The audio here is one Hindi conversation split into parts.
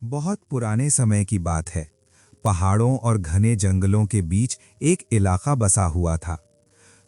बहुत पुराने समय की बात है। पहाड़ों और घने जंगलों के बीच एक इलाका बसा हुआ था।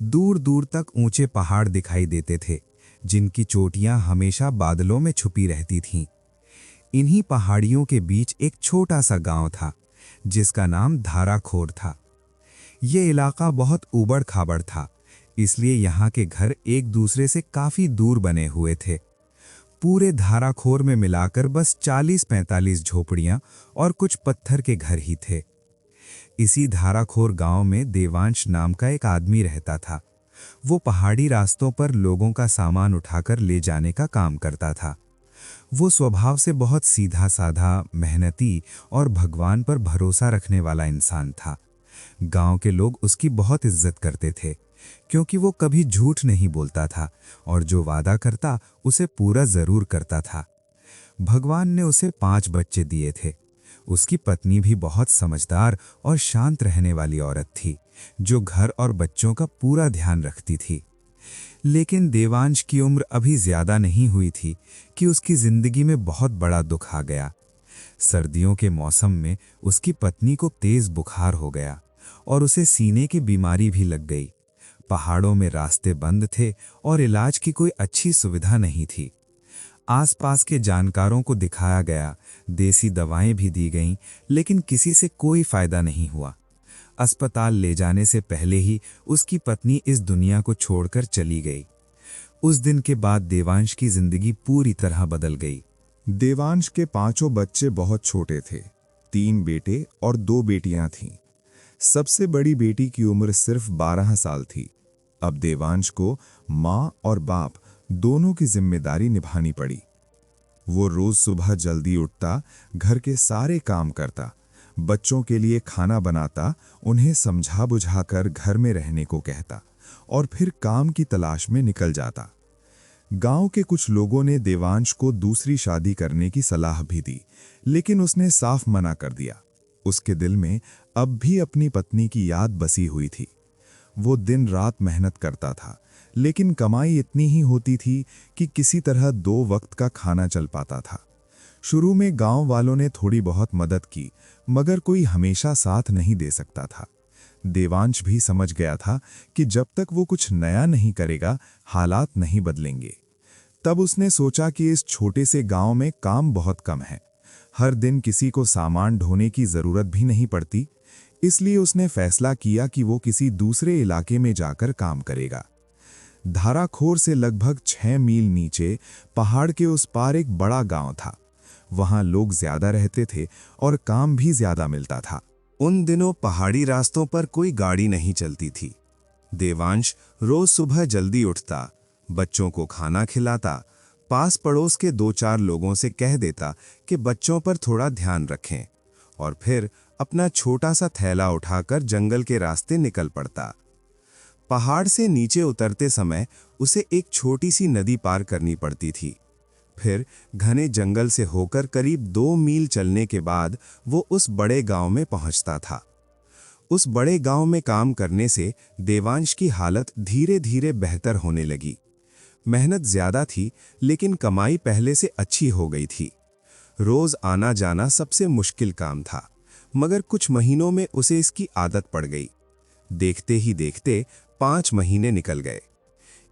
दूर दूर तक ऊंचे पहाड़ दिखाई देते थे, जिनकी चोटियां हमेशा बादलों में छुपी रहती थीं। इन्हीं पहाड़ियों के बीच एक छोटा सा गांव था, जिसका नाम धाराखोर था। ये इलाका बहुत ऊबड़-खाबड़ था, इसलिए यहाँ के घर एक दूसरे से काफी दूर बने हुए थे। पूरे धाराखोर में मिलाकर बस 40-45 झोपड़ियां और कुछ पत्थर के घर ही थे। इसी धाराखोर गांव में देवांश नाम का एक आदमी रहता था। वो पहाड़ी रास्तों पर लोगों का सामान उठाकर ले जाने का काम करता था। वो स्वभाव से बहुत सीधा-साधा, मेहनती और भगवान पर भरोसा रखने वाला इंसान था। गांव के लोग उसकी बहुत इज्जत करते थे, क्योंकि वो कभी झूठ नहीं बोलता था और जो वादा करता उसे पूरा जरूर करता था। भगवान ने उसे 5 बच्चे दिए थे। उसकी पत्नी भी बहुत समझदार और शांत रहने वाली औरत थी, जो घर और बच्चों का पूरा ध्यान रखती थी। लेकिन देवांश की उम्र अभी ज्यादा नहीं हुई थी कि उसकी जिंदगी में बहुत बड़ा दुख आ गया। सर्दियों के मौसम में उसकी पत्नी को तेज बुखार हो गया और उसे सीने की बीमारी भी लग गई। पहाड़ों में रास्ते बंद थे और इलाज की कोई अच्छी सुविधा नहीं थी। आसपास के जानकारों को दिखाया गया, देसी दवाएं भी दी गईं, लेकिन किसी से कोई फायदा नहीं हुआ। अस्पताल ले जाने से पहले ही उसकी पत्नी इस दुनिया को छोड़कर चली गई। उस दिन के बाद देवांश की जिंदगी पूरी तरह बदल गई। देवांश के 5 बच्चे बहुत छोटे थे। 3 बेटे और 2 बेटियां थीं। सबसे बड़ी बेटी की उम्र सिर्फ 12 साल थी। अब देवांश को माँ और बाप दोनों की जिम्मेदारी निभानी पड़ी। वो रोज सुबह जल्दी उठता, घर के सारे काम करता, बच्चों के लिए खाना बनाता, उन्हें समझा बुझाकर घर में रहने को कहता और फिर काम की तलाश में निकल जाता। गांव के कुछ लोगों ने देवांश को दूसरी शादी करने की सलाह भी दी, लेकिन उसने साफ मना कर दिया। उसके दिल में अब भी अपनी पत्नी की याद बसी हुई थी। वो दिन रात मेहनत करता था, लेकिन कमाई इतनी ही होती थी कि किसी तरह 2 वक्त का खाना चल पाता था। शुरू में गांव वालों ने थोड़ी बहुत मदद की, मगर कोई हमेशा साथ नहीं दे सकता था। देवांश भी समझ गया था कि जब तक वो कुछ नया नहीं करेगा, हालात नहीं बदलेंगे। तब उसने सोचा कि इस छोटे से गांव में काम बहुत कम है। हर दिन किसी को सामान ढोने की जरूरत भी नहीं पड़ती। इसलिए उसने फैसला किया कि वो किसी दूसरे इलाके में जाकर काम करेगा। धाराखोर से लगभग 6 मील नीचे पहाड़ के उस पार एक बड़ा गांव था। वहां लोग ज्यादा रहते थे और काम भी ज्यादा मिलता था। उन दिनों पहाड़ी रास्तों पर कोई गाड़ी नहीं चलती थी। देवांश रोज सुबह जल्दी उठता, बच्चों को खाना खिलाता, पास पड़ोस के 2-4 लोगों से कह देता कि बच्चों पर थोड़ा ध्यान रखें, और फिर अपना छोटा सा थैला उठाकर जंगल के रास्ते निकल पड़ता। पहाड़ से नीचे उतरते समय उसे एक छोटी सी नदी पार करनी पड़ती थी। फिर घने जंगल से होकर करीब 2 मील चलने के बाद वो उस बड़े गांव में पहुंचता था। उस बड़े गांव में काम करने से देवांश की हालत धीरे धीरे बेहतर होने लगी। मेहनत ज्यादा थी, लेकिन कमाई पहले से अच्छी हो गई थी। रोज आना जाना सबसे मुश्किल काम था, मगर कुछ महीनों में उसे इसकी आदत पड़ गई। देखते ही देखते 5 महीने निकल गए।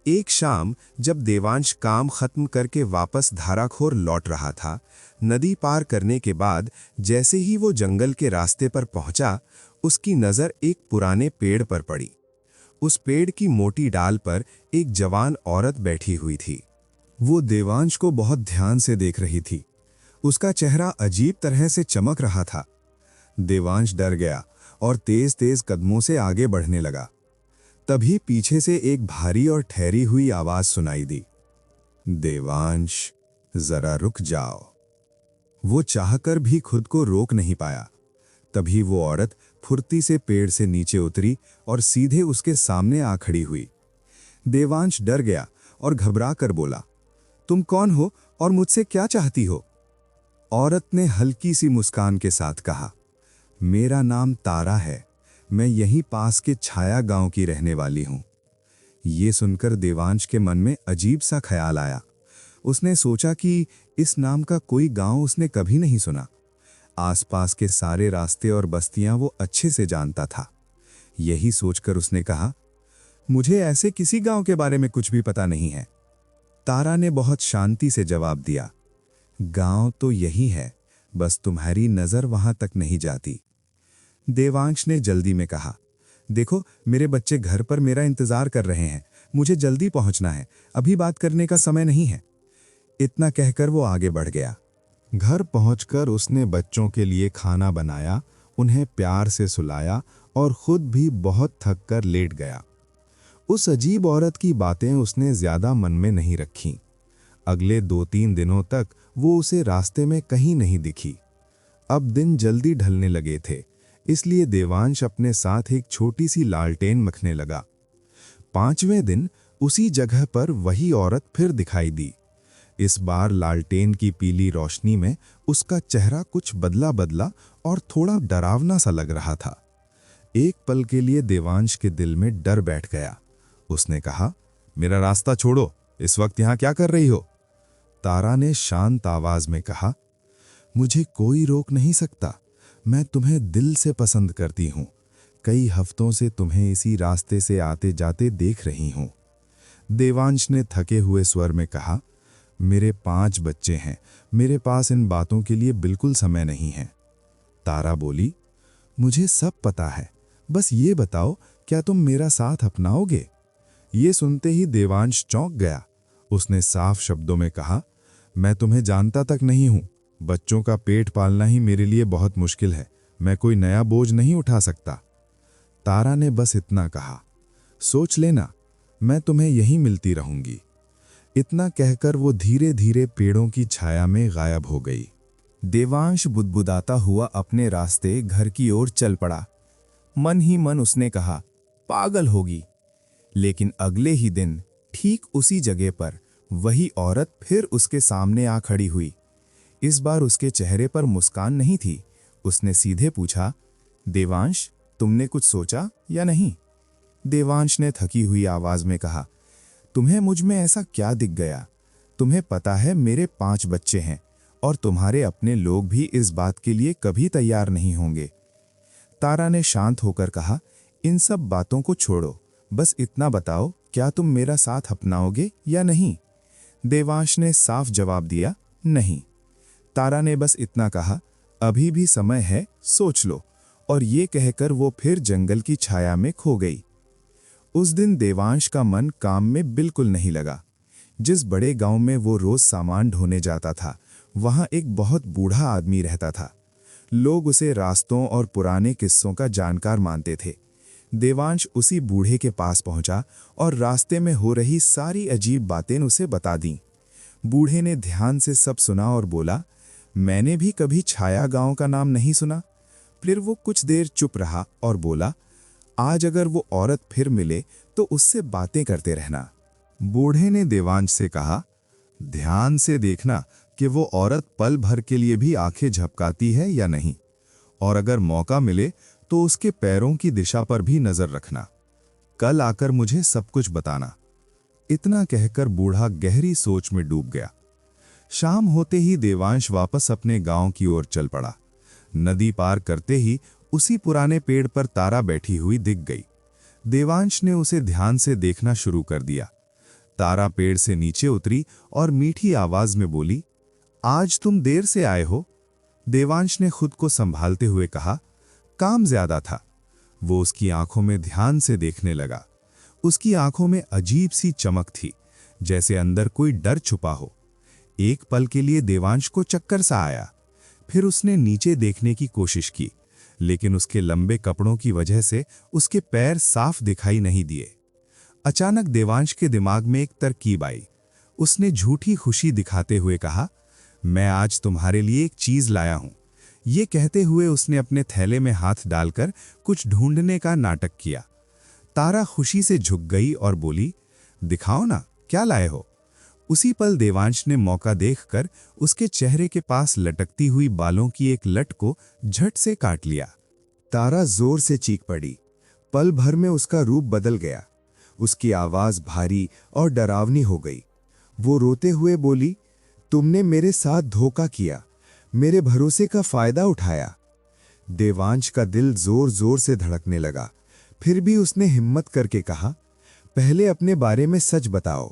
एक शाम जब देवांश काम खत्म करके वापस धाराखोर लौट रहा था, नदी पार करने के बाद जैसे ही वो जंगल के रास्ते पर पहुंचा, उसकी नजर एक पुराने पेड़ पर पड़ी। उस पेड़ की मोटी डाल पर एक जवान औरत बैठी हुई थी। वो देवांश को बहुत ध्यान से देख रही थी। उसका चेहरा अजीब तरह से चमक रहा था। देवांश डर गया और तेज तेज कदमों से आगे बढ़ने लगा। तभी पीछे से एक भारी और ठहरी हुई आवाज सुनाई दी, देवांश, जरा रुक जाओ। वो चाहकर भी खुद को रोक नहीं पाया। तभी वो औरत फुर्ती से पेड़ से नीचे उतरी और सीधे उसके सामने आ खड़ी हुई। देवांश डर गया और घबरा कर बोला, तुम कौन हो और मुझसे क्या चाहती हो? औरत ने हल्की सी मुस्कान के साथ कहा, मेरा नाम तारा है, मैं यहीं पास के छाया गांव की रहने वाली हूं। ये सुनकर देवांश के मन में अजीब सा ख्याल आया। उसने सोचा कि इस नाम का कोई गांव उसने कभी नहीं सुना। आसपास के सारे रास्ते और बस्तियां वो अच्छे से जानता था। यही सोचकर उसने कहा, मुझे ऐसे किसी गांव के बारे में कुछ भी पता नहीं है। तारा ने बहुत शांति से जवाब दिया, गांव तो यही है, बस तुम्हारी नजर वहां तक नहीं जाती। देवांश ने जल्दी में कहा, देखो मेरे बच्चे घर पर मेरा इंतजार कर रहे हैं, मुझे जल्दी पहुंचना है, अभी बात करने का समय नहीं है। इतना कहकर वो आगे बढ़ गया। घर पहुंचकर उसने बच्चों के लिए खाना बनाया, उन्हें प्यार से सुलाया और खुद भी बहुत थक कर लेट गया। उस अजीब औरत की बातें उसने ज्यादा मन में नहीं रखीं। अगले 2-3 दिनों तक वो उसे रास्ते में कहीं नहीं दिखी। अब दिन जल्दी ढलने लगे थे, इसलिए देवांश अपने साथ एक छोटी सी लालटेन मखने लगा। 5वें दिन उसी जगह पर वही औरत फिर दिखाई दी। इस बार लालटेन की पीली रोशनी में उसका चेहरा कुछ बदला बदला और थोड़ा डरावना सा लग रहा था। एक पल के लिए देवांश के दिल में डर बैठ गया। उसने कहा, मेरा रास्ता छोड़ो, इस वक्त यहां क्या कर रही हो? तारा ने शांत आवाज में कहा, मुझे कोई रोक नहीं सकता, मैं तुम्हें दिल से पसंद करती हूं। कई हफ्तों से तुम्हें इसी रास्ते से आते जाते देख रही हूं। देवांश ने थके हुए स्वर में कहा, मेरे 5 बच्चे हैं, मेरे पास इन बातों के लिए बिल्कुल समय नहीं है। तारा बोली, मुझे सब पता है, बस ये बताओ क्या तुम मेरा साथ अपनाओगे? ये सुनते ही देवांश चौंक गया। उसने साफ शब्दों में कहा, मैं तुम्हें जानता तक नहीं हूं, बच्चों का पेट पालना ही मेरे लिए बहुत मुश्किल है, मैं कोई नया बोझ नहीं उठा सकता। तारा ने बस इतना कहा, सोच लेना, मैं तुम्हें यहीं मिलती रहूंगी। इतना कहकर वो धीरे धीरे पेड़ों की छाया में गायब हो गई। देवांश बुदबुदाता हुआ अपने रास्ते घर की ओर चल पड़ा। मन ही मन उसने कहा, पागल होगी। लेकिन अगले ही दिन ठीक उसी जगह पर वही औरत फिर उसके सामने आ खड़ी हुई। इस बार उसके चेहरे पर मुस्कान नहीं थी। उसने सीधे पूछा, देवांश, तुमने कुछ सोचा या नहीं? देवांश ने थकी हुई आवाज में कहा, तुम्हें मुझ में ऐसा क्या दिख गया? तुम्हें पता है मेरे 5 बच्चे हैं और तुम्हारे अपने लोग भी इस बात के लिए कभी तैयार नहीं होंगे। तारा ने शांत होकर कहा, इन सब बातों को छोड़ो, बस इतना बताओ, क्या तुम मेरा साथ अपनाओगे या नहीं? देवांश ने साफ जवाब दिया, नहीं। तारा ने बस इतना कहा, अभी भी समय है, सोच लो। और ये कहकर वो फिर जंगल की छाया में खो गई। उस दिन देवांश का मन काम में बिल्कुल नहीं लगा। जिस बड़े गांव में वो रोज सामान ढोने जाता था, वहां एक बहुत बूढ़ा आदमी रहता था। लोग उसे रास्तों और पुराने किस्सों का जानकार मानते थे। देवांश उसी बूढ़े के पास पहुंचा और रास्ते में हो रही सारी अजीब बातें उसे बता दीं। बूढ़े ने ध्यान से सब सुना और बोला, मैंने भी कभी छाया गांव का नाम नहीं सुना। फिर वो कुछ देर चुप रहा और बोला, आज अगर वो औरत फिर मिले तो उससे बातें करते रहना। बूढ़े ने देवांश से कहा, ध्यान से देखना कि वो औरत पल भर के लिए भी आंखें झपकाती है या नहीं, और अगर मौका मिले तो उसके पैरों की दिशा पर भी नजर रखना। कल आकर मुझे सब कुछ बताना। इतना कहकर बूढ़ा गहरी सोच में डूब गया। शाम होते ही देवांश वापस अपने गांव की ओर चल पड़ा। नदी पार करते ही उसी पुराने पेड़ पर तारा बैठी हुई दिख गई। देवांश ने उसे ध्यान से देखना शुरू कर दिया। तारा पेड़ से नीचे उतरी और मीठी आवाज में बोली, आज तुम देर से आए हो? देवांश ने खुद को संभालते हुए कहा, काम ज्यादा था। वो उसकी आंखों में ध्यान से देखने लगा। उसकी आंखों में अजीब सी चमक थी, जैसे अंदर कोई डर छुपा हो। एक पल के लिए देवांश को चक्कर सा आया। फिर उसने नीचे देखने की कोशिश की, लेकिन उसके लंबे कपड़ों की वजह से उसके पैर साफ दिखाई नहीं दिए। अचानक देवांश के दिमाग में एक तरकीब आई। उसने झूठी खुशी दिखाते हुए कहा, मैं आज तुम्हारे लिए एक चीज लाया हूं। ये कहते हुए उसने अपने थैले में हाथ डालकर कुछ ढूंढने का नाटक किया। तारा खुशी से झुक गई और बोली, दिखाओ ना, क्या लाए हो? उसी पल देवांश ने मौका देखकर उसके चेहरे के पास लटकती हुई बालों की एक लट को झट से काट लिया। तारा जोर से चीख पड़ी। पल भर में उसका रूप बदल गया। उसकी आवाज भारी और डरावनी हो गई। वो रोते हुए बोली, तुमने मेरे साथ धोखा किया। मेरे भरोसे का फायदा उठाया। देवांश का दिल जोर जोर से धड़कने लगा। फिर भी उसने हिम्मत करके कहा, पहले अपने बारे में सच बताओ।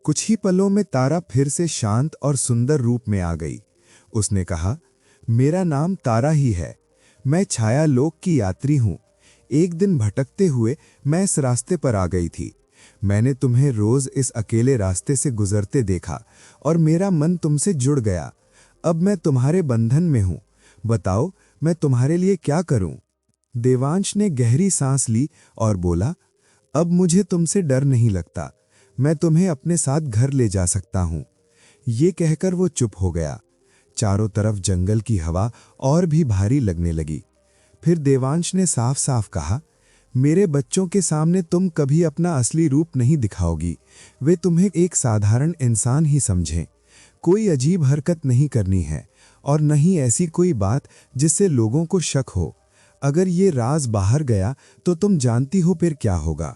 कुछ ही पलों में तारा फिर से शांत और सुंदर रूप में आ गई। उसने कहा, मेरा नाम तारा ही है। मैं छाया लोक की यात्री हूं। एक दिन भटकते हुए मैं इस रास्ते पर आ गई थी। मैंने तुम्हें रोज इस अकेले रास्ते से गुजरते देखा और मेरा मन तुमसे जुड़ गया। अब मैं तुम्हारे बंधन में हूं। बताओ, मैं तुम्हारे लिए क्या करूं? देवांश ने गहरी सांस ली और बोला, अब मुझे तुमसे डर नहीं लगता। मैं तुम्हें अपने साथ घर ले जा सकता हूं। ये कहकर वो चुप हो गया। चारों तरफ जंगल की हवा और भी भारी लगने लगी। फिर देवांश ने साफ साफ कहा, मेरे बच्चों के सामने तुम कभी अपना असली रूप नहीं दिखाओगी। वे तुम्हें एक साधारण इंसान ही समझें। कोई अजीब हरकत नहीं करनी है और न ही ऐसी कोई बात जिससे लोगों को शक हो। अगर ये राज बाहर गया तो तुम जानती हो फिर क्या होगा।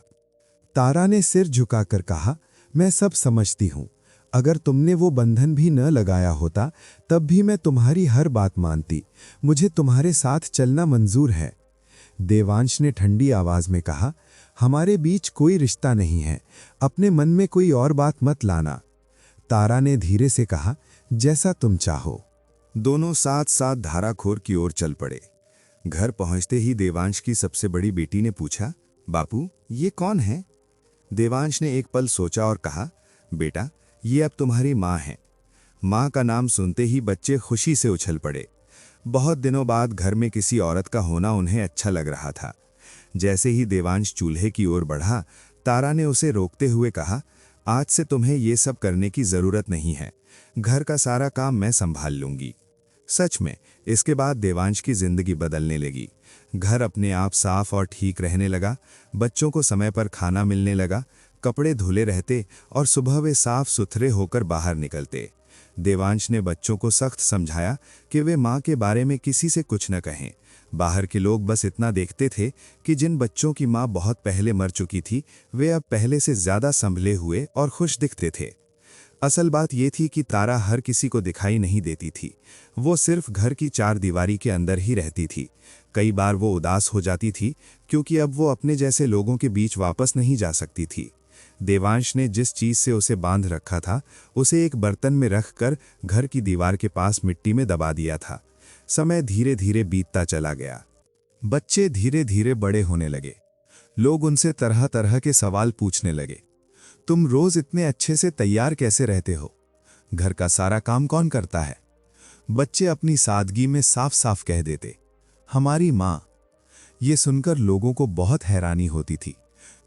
तारा ने सिर झुकाकर कहा, मैं सब समझती हूं। अगर तुमने वो बंधन भी न लगाया होता तब भी मैं तुम्हारी हर बात मानती। मुझे तुम्हारे साथ चलना मंजूर है। देवांश ने ठंडी आवाज में कहा, हमारे बीच कोई रिश्ता नहीं है। अपने मन में कोई और बात मत लाना। तारा ने धीरे से कहा, जैसा तुम चाहो। दोनों साथ साथ धाराखोर की ओर चल पड़े। घर पहुंचते ही देवांश की सबसे बड़ी बेटी ने पूछा, बापू, ये कौन है? देवांश ने एक पल सोचा और कहा, बेटा, ये अब तुम्हारी माँ है। माँ का नाम सुनते ही बच्चे खुशी से उछल पड़े। बहुत दिनों बाद घर में किसी औरत का होना उन्हें अच्छा लग रहा था। जैसे ही देवांश चूल्हे की ओर बढ़ा, तारा ने उसे रोकते हुए कहा, आज से तुम्हें ये सब करने की जरूरत नहीं है। घर का सारा काम मैं संभाल लूंगी। सच में इसके बाद देवांश की जिंदगी बदलने लगी। घर अपने आप साफ और ठीक रहने लगा। बच्चों को समय पर खाना मिलने लगा, कपड़े धुले रहते और सुबह वे साफ सुथरे होकर बाहर निकलते। देवांश ने बच्चों को सख्त समझाया कि वे माँ के बारे में किसी से कुछ न कहें। बाहर के लोग बस इतना देखते थे कि जिन बच्चों की माँ बहुत पहले मर चुकी थी, वे अब पहले से ज्यादा संभले हुए और खुश दिखते थे। असल बात यह थी कि तारा हर किसी को दिखाई नहीं देती थी। वो सिर्फ घर की चार दीवारी के अंदर ही रहती थी। कई बार वो उदास हो जाती थी क्योंकि अब वो अपने जैसे लोगों के बीच वापस नहीं जा सकती थी। देवांश ने जिस चीज से उसे बांध रखा था, उसे एक बर्तन में रखकर घर की दीवार के पास मिट्टी में दबा दिया था। समय धीरे धीरे बीतता चला गया। बच्चे धीरे धीरे बड़े होने लगे। लोग उनसे तरह तरह के सवाल पूछने लगे। तुम रोज इतने अच्छे से तैयार कैसे रहते हो? घर का सारा काम कौन करता है? बच्चे अपनी सादगी में साफ साफ कह देते, हमारी माँ। ये सुनकर लोगों को बहुत हैरानी होती थी,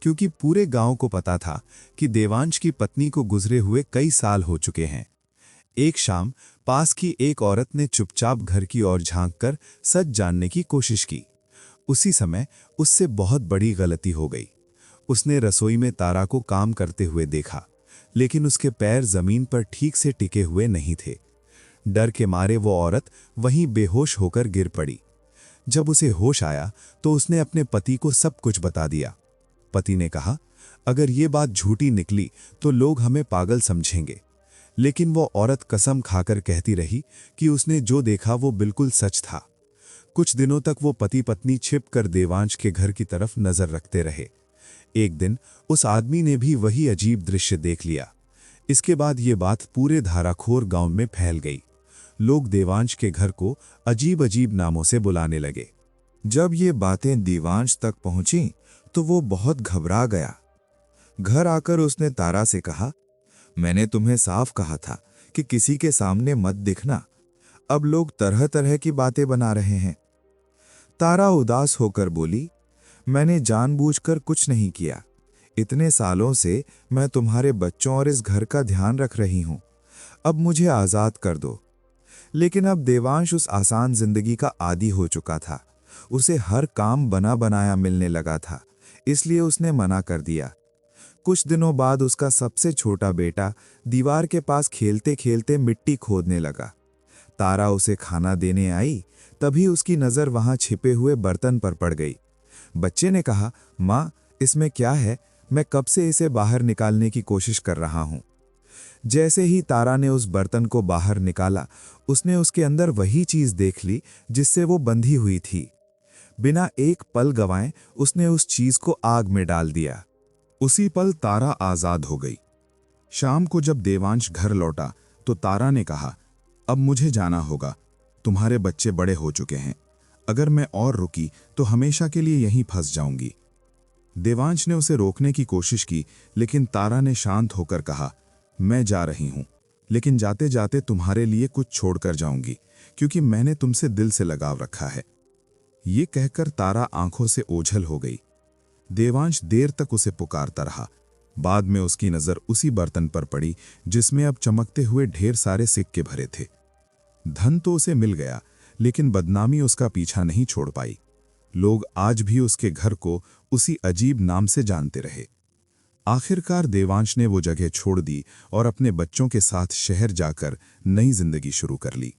क्योंकि पूरे गांव को पता था कि देवांश की पत्नी को गुजरे हुए कई साल हो चुके हैं। एक शाम पास की एक औरत ने चुपचाप घर की ओर झांककर सच जानने की कोशिश की। उसी समय उससे बहुत बड़ी गलती हो गई। उसने रसोई में तारा को काम करते हुए देखा, लेकिन उसके पैर जमीन पर ठीक से टिके हुए नहीं थे। डर के मारे वो औरत वहीं बेहोश होकर गिर पड़ी। जब उसे होश आया तो उसने अपने पति को सब कुछ बता दिया। पति ने कहा, अगर ये बात झूठी निकली तो लोग हमें पागल समझेंगे। लेकिन वो औरत कसम खाकर कहती रही कि उसने जो देखा वो बिल्कुल सच था। कुछ दिनों तक वो पति पत्नी छिपकर देवांश के घर की तरफ नजर रखते रहे। एक दिन उस आदमी ने भी वही अजीब दृश्य देख लिया। इसके बाद ये बात पूरे धाराखोर गांव में फैल गई। लोग देवांश के घर को अजीब अजीब नामों से बुलाने लगे। जब ये बातें देवांश तक पहुंची तो वो बहुत घबरा गया। घर आकर उसने तारा से कहा, मैंने तुम्हें साफ कहा था कि किसी के सामने मत दिखना। अब लोग तरह तरह की बातें बना रहे हैं। तारा उदास होकर बोली, मैंने जानबूझकर कुछ नहीं किया। इतने सालों से मैं तुम्हारे बच्चों और इस घर का ध्यान रख रही हूं। अब मुझे आजाद कर दो। लेकिन अब देवांश उस आसान जिंदगी का आदी हो चुका था। उसे हर काम बना बनाया मिलने लगा था, इसलिए उसने मना कर दिया। कुछ दिनों बाद उसका सबसे छोटा बेटा दीवार के पास खेलते खेलते मिट्टी खोदने लगा। तारा उसे खाना देने आई, तभी उसकी नजर वहां छिपे हुए बर्तन पर पड़ गई। बच्चे ने कहा, माँ, इसमें क्या है? मैं कब से इसे बाहर निकालने की कोशिश कर रहा हूं। जैसे ही तारा ने उस बर्तन को बाहर निकाला, उसने उसके अंदर वही चीज देख ली जिससे वो बंधी हुई थी। बिना एक पल गंवाए उसने उस चीज को आग में डाल दिया। उसी पल तारा आजाद हो गई। शाम को जब देवांश घर लौटा तो तारा ने कहा, अब मुझे जाना होगा, तुम्हारे बच्चे बड़े हो चुके हैं। अगर मैं और रुकी तो हमेशा के लिए यहीं फंस जाऊंगी। देवांश ने उसे रोकने की कोशिश की, लेकिन तारा ने शांत होकर कहा, मैं जा रही हूं, लेकिन जाते जाते तुम्हारे लिए कुछ छोड़कर जाऊंगी, क्योंकि मैंने तुमसे दिल से लगाव रखा है। ये कहकर तारा आंखों से ओझल हो गई। देवांश देर तक उसे पुकारता रहा। बाद में उसकी नजर उसी बर्तन पर पड़ी जिसमें अब चमकते हुए ढेर सारे सिक्के भरे थे। धन तो उसे मिल गया, लेकिन बदनामी उसका पीछा नहीं छोड़ पाई। लोग आज भी उसके घर को उसी अजीब नाम से जानते रहे। आखिरकार देवांश ने वो जगह छोड़ दी और अपने बच्चों के साथ शहर जाकर नई जिंदगी शुरू कर ली।